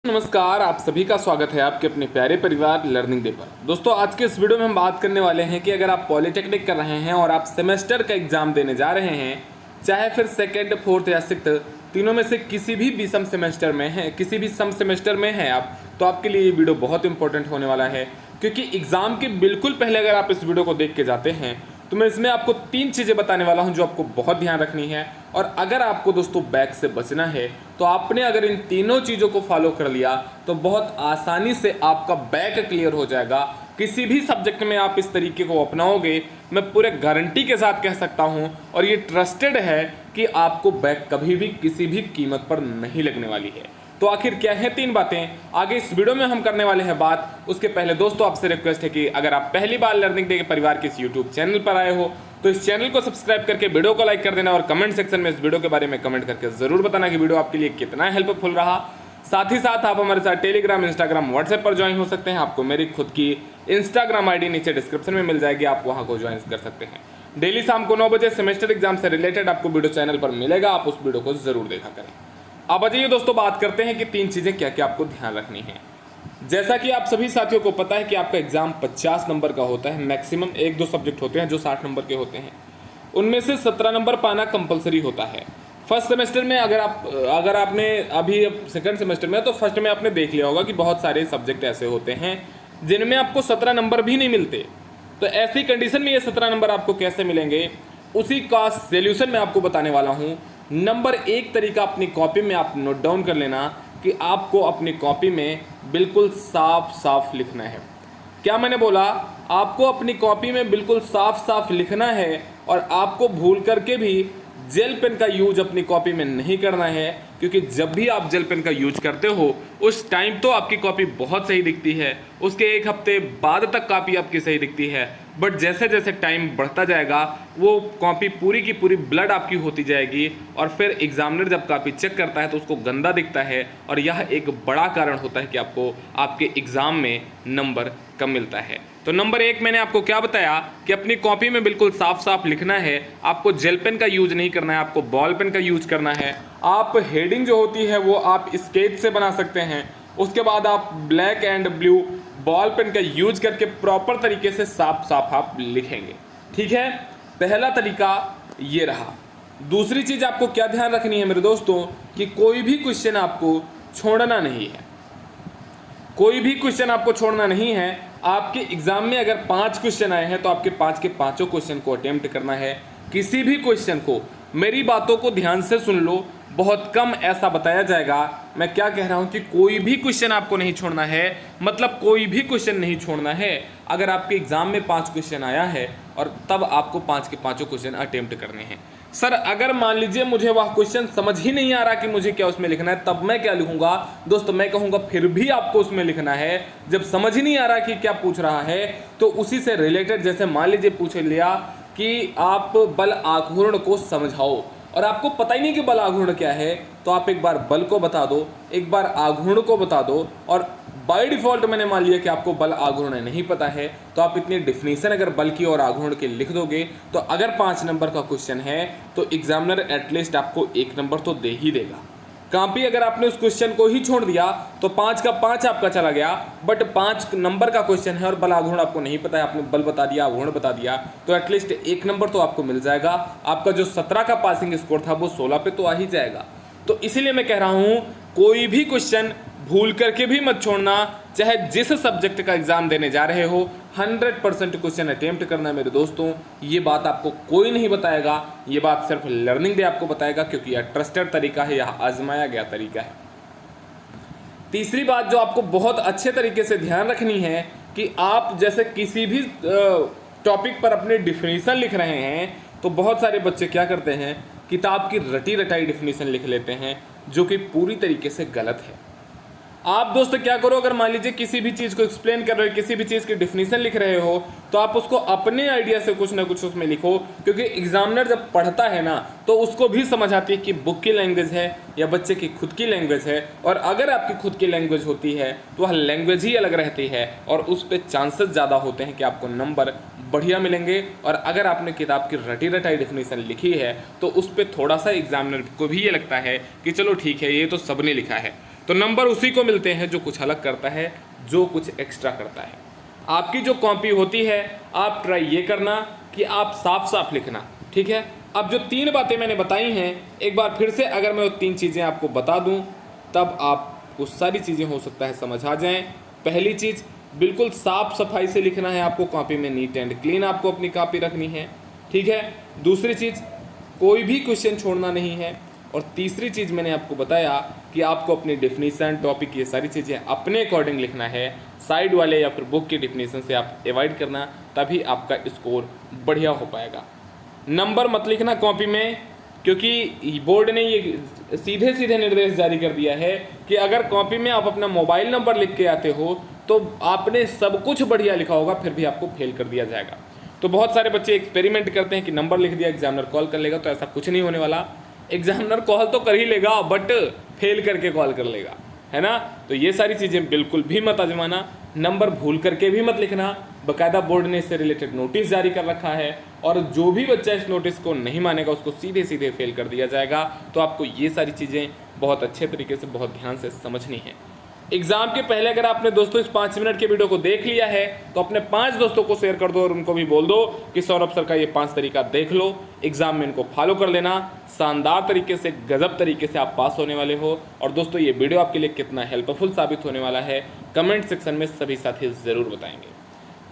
नमस्कार, आप सभी का स्वागत है आपके अपने प्यारे परिवार लर्निंग डे पर। दोस्तों, आज के इस वीडियो में हम बात करने वाले हैं कि अगर आप पॉलिटेक्निक कर रहे हैं और आप सेमेस्टर का एग्जाम देने जा रहे हैं, चाहे फिर सेकंड, फोर्थ या सिक्स्थ, तीनों में से किसी भी विषम सेमेस्टर में है, किसी भी सम सेमेस्टर में हैं आप, तो आपके लिए ये वीडियो बहुत इंपॉर्टेंट होने वाला है। क्योंकि एग्जाम के बिल्कुल पहले अगर आप इस वीडियो को देख के जाते हैं तो मैं इसमें आपको 3 चीज़ें बताने वाला हूं जो आपको बहुत ध्यान रखनी है। और अगर आपको दोस्तों बैक से बचना है तो आपने अगर इन तीनों चीज़ों को फॉलो कर लिया तो बहुत आसानी से आपका बैक क्लियर हो जाएगा। किसी भी सब्जेक्ट में आप इस तरीके को अपनाओगे, मैं पूरे गारंटी के साथ कह सकता हूं, और ये ट्रस्टेड है कि आपको बैक कभी भी किसी भी कीमत पर नहीं लगने वाली है। तो आखिर क्या है 3 बातें, आगे इस वीडियो में हम करने वाले हैं बात। उसके पहले दोस्तों आपसे रिक्वेस्ट है कि अगर आप पहली बार लर्निंग डे के परिवार के इस यूट्यूब चैनल पर आए हो तो इस चैनल को सब्सक्राइब करके वीडियो को लाइक कर देना और कमेंट सेक्शन में इस वीडियो के बारे में कमेंट करके जरूर बताना कि वीडियो आपके लिए कितना हेल्पफुल रहा। साथ ही साथ आप हमारे साथ टेलीग्राम, इंस्टाग्राम, व्हाट्सएप पर ज्वाइन हो सकते हैं। आपको मेरी खुद की इंस्टाग्राम आईडी नीचे डिस्क्रिप्शन में मिल जाएगी, आप वहां को ज्वाइन कर सकते हैं। डेली शाम को 9 बजे सेमेस्टर एग्जाम से रिलेटेड आपको वीडियो चैनल पर मिलेगा, आप उस वीडियो को जरूर देखा करें। अब आइए दोस्तों बात करते हैं कि 3 चीजें क्या क्या आपको ध्यान रखनी है। जैसा कि आप सभी साथियों को पता है कि आपका एग्जाम 50 नंबर का होता है, मैक्सिमम 1-2 सब्जेक्ट होते हैं जो 60 नंबर के होते हैं, उनमें से 17 नंबर पाना कंपलसरी होता है। फर्स्ट सेमेस्टर में अगर आपने अभी सेकंड सेमेस्टर में, तो फर्स्ट में आपने देख लिया होगा कि बहुत सारे सब्जेक्ट ऐसे होते हैं जिनमें आपको 17 नंबर भी नहीं मिलते। तो ऐसी कंडीशन में ये 17 नंबर आपको कैसे मिलेंगे, उसी का सोल्यूशन मैं आपको बताने वाला हूँ। नंबर 1 तरीका अपनी कॉपी में आप नोट डाउन कर लेना कि आपको अपनी कॉपी में बिल्कुल साफ साफ लिखना है। क्या मैंने बोला? आपको अपनी कॉपी में बिल्कुल साफ साफ लिखना है और आपको भूल करके भी जेल पेन का यूज अपनी कॉपी में नहीं करना है। क्योंकि जब भी आप जेल पेन का यूज करते हो उस टाइम तो आपकी कॉपी बहुत सही दिखती है, उसके 1 हफ्ते बाद तक कॉपी आपकी सही दिखती है, बट जैसे जैसे टाइम बढ़ता जाएगा वो कॉपी पूरी की पूरी ब्लड आपकी होती जाएगी और फिर एग्जामिनर जब कॉपी चेक करता है तो उसको गंदा दिखता है। और यह एक बड़ा कारण होता है कि आपको आपके एग्जाम में नंबर कम मिलता है। तो नंबर 1 मैंने आपको क्या बताया कि अपनी कॉपी में बिल्कुल साफ साफ लिखना है। आपको जेल पेन का यूज नहीं करना है, आपको बॉल पेन का यूज करना है। आप हेडिंग जो होती है वो आप स्केच से बना सकते हैं। उसके बाद आप black and blue ball pen का यूज करके प्रॉपर तरीके से साफ साफ आप लिखेंगे। ठीक है, पहला तरीका ये रहा। दूसरी चीज आपको क्या ध्यान रखनी है मेरे दोस्तों कि कोई भी क्वेश्चन आपको छोड़ना नहीं है। कोई भी क्वेश्चन आपको छोड़ना नहीं है। आपके एग्जाम में अगर 5 क्वेश्चन आए हैं तो आपके 5 के पांचों क्वेश्चन को अटेम्प्ट करना है। किसी भी क्वेश्चन को, मेरी बातों को ध्यान से सुन लो, बहुत कम ऐसा बताया जाएगा। मैं क्या कह रहा हूं कि कोई भी क्वेश्चन आपको नहीं छोड़ना है, मतलब कोई भी क्वेश्चन नहीं छोड़ना है। अगर आपके एग्जाम में 5 क्वेश्चन आया है और तब आपको 5 के पांचों क्वेश्चन अटेम्प्ट करने हैं। सर अगर मान लीजिए मुझे वह क्वेश्चन समझ ही नहीं आ रहा कि मुझे क्या उसमें लिखना है, तब मैं क्या लिखूंगा? दोस्तों मैं कहूंगा फिर भी आपको उसमें लिखना है। जब समझ ही नहीं आ रहा कि क्या पूछ रहा है तो उसी से रिलेटेड, जैसे मान लीजिए पूछ लिया कि आप बल आघूर्ण को समझाओ और आपको पता ही नहीं कि बल आघूर्ण क्या है, तो आप एक बार बल को बता दो, एक बार आघूर्ण को बता दो। और बाय डिफॉल्ट मैंने मान लिया कि आपको बल आघूर्ण नहीं पता है, तो आप इतनी डिफिनीशन अगर बल की और आघूर्ण की लिख दोगे तो अगर 5 नंबर का क्वेश्चन है तो एग्जामिनर एटलीस्ट आपको 1 नंबर तो दे ही देगा। कॉपी अगर आपने उस क्वेश्चन को ही छोड़ दिया तो 5 का 5 आपका चला गया, बट 5 नंबर का क्वेश्चन है और बल आघूर्ण आपको नहीं पता है, आपने बल बता दिया, आघूर्ण बता दिया, तो एटलीस्ट 1 नंबर तो आपको मिल जाएगा। आपका जो 17 का पासिंग स्कोर था वो 16 पे तो आ ही जाएगा। तो इसीलिए मैं कह रहा हूं कोई भी क्वेश्चन भूल करके भी मत छोड़ना। चाहे जिस सब्जेक्ट का एग्जाम देने जा रहे हो, 100% क्वेश्चन अटेम्प्ट करना है मेरे दोस्तों। ये बात आपको कोई नहीं बताएगा, ये बात सिर्फ लर्निंग डे आपको बताएगा, क्योंकि यह ट्रस्टेड तरीका है, यह आजमाया गया तरीका है। तीसरी बात जो आपको बहुत अच्छे तरीके से ध्यान रखनी है कि आप जैसे किसी भी टॉपिक पर अपनी डिफिनीशन लिख रहे हैं तो बहुत सारे बच्चे क्या करते हैं, किताब की रटी रटाई डिफिनीशन लिख लेते हैं, जो कि पूरी तरीके से गलत है। आप दोस्त क्या करो, अगर मान लीजिए किसी भी चीज़ को एक्सप्लेन कर रहे हो, किसी भी चीज़ की डिफिनीशन लिख रहे हो, तो आप उसको अपने आइडिया से कुछ ना कुछ उसमें लिखो। क्योंकि एग्जामिनर जब पढ़ता है ना तो उसको भी समझ आती है कि बुक की लैंग्वेज है या बच्चे की खुद की लैंग्वेज है। और अगर आपकी खुद की लैंग्वेज होती है तो वह लैंग्वेज ही अलग रहती है और उस पर चांसेस ज़्यादा होते हैं कि आपको नंबर बढ़िया मिलेंगे। और अगर आपने किताब की रटी रटाई डिफिनीशन लिखी है तो उस पर थोड़ा सा एग्जामिनर को भी ये लगता है कि चलो ठीक है, ये तो सबने लिखा है। तो नंबर उसी को मिलते हैं जो कुछ अलग करता है, जो कुछ एक्स्ट्रा करता है। आपकी जो कॉपी होती है, आप ट्राई ये करना कि आप साफ साफ लिखना, ठीक है। अब जो 3 बातें मैंने बताई हैं, एक बार फिर से अगर मैं वो 3 चीज़ें आपको बता दूं, तब आपको सारी चीज़ें हो सकता है समझ आ जाएं। पहली चीज़, बिल्कुल साफ सफाई से लिखना है आपको, कॉपी में नीट एंड क्लीन आपको अपनी कॉपी रखनी है, ठीक है। दूसरी चीज़, कोई भी क्वेश्चन छोड़ना नहीं है। और तीसरी चीज़ मैंने आपको बताया कि आपको अपनी डेफिनेशन, टॉपिक, ये सारी चीज़ें अपने अकॉर्डिंग लिखना है, साइड वाले या फिर बुक की डेफिनेशन से आप अवॉइड करना, तभी आपका स्कोर बढ़िया हो पाएगा। नंबर मत लिखना कॉपी में, क्योंकि बोर्ड ने ये सीधे सीधे निर्देश जारी कर दिया है कि अगर कॉपी में आप अपना मोबाइल नंबर लिख के आते हो तो आपने सब कुछ बढ़िया लिखा होगा, फिर भी आपको फेल कर दिया जाएगा। तो बहुत सारे बच्चे एक्सपेरिमेंट करते हैं कि नंबर लिख दिया, एग्जामिनर कॉल कर लेगा, तो ऐसा कुछ नहीं होने वाला। एग्जामिनर कॉल तो कर ही लेगा, बट फेल करके कॉल कर लेगा, है ना। तो ये सारी चीज़ें बिल्कुल भी मत आजमाना। नंबर भूल करके भी मत लिखना, बाकायदा बोर्ड ने इससे रिलेटेड नोटिस जारी कर रखा है, और जो भी बच्चा इस नोटिस को नहीं मानेगा उसको सीधे सीधे फेल कर दिया जाएगा। तो आपको ये सारी चीज़ें बहुत अच्छे तरीके से, बहुत ध्यान से समझनी है। एग्जाम के पहले अगर आपने दोस्तों इस 5 मिनट के वीडियो को देख लिया है तो अपने 5 दोस्तों को शेयर कर दो और उनको भी बोल दो कि सौरभ सर का ये 5 तरीका देख लो, एग्जाम में इनको फॉलो कर लेना, शानदार तरीके से, गजब तरीके से आप पास होने वाले हो। और दोस्तों ये वीडियो आपके लिए कितना हेल्पफुल साबित होने वाला है, कमेंट सेक्शन में सभी साथी ज़रूर बताएंगे।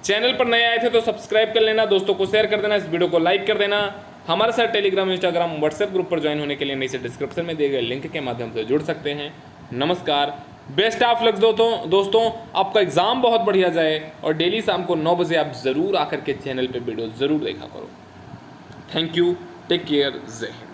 चैनल पर नए आए थे तो सब्सक्राइब कर लेना, दोस्तोों को शेयर कर देना, इस वीडियो को लाइक कर देना। हमारे साथ टेलीग्राम, इंस्टाग्राम, व्हाट्सएप ग्रुप पर ज्वाइन होने के लिए नीचे डिस्क्रिप्शन में दिए गए लिंक के माध्यम से जुड़ सकते हैं। नमस्कार, बेस्ट ऑफ लक दोस्तों, आपका एग्जाम बहुत बढ़िया जाए और डेली शाम को 9 बजे आप ज़रूर आकर के चैनल पे वीडियो ज़रूर देखा करो। थैंक यू, टेक केयर, जय हिंद।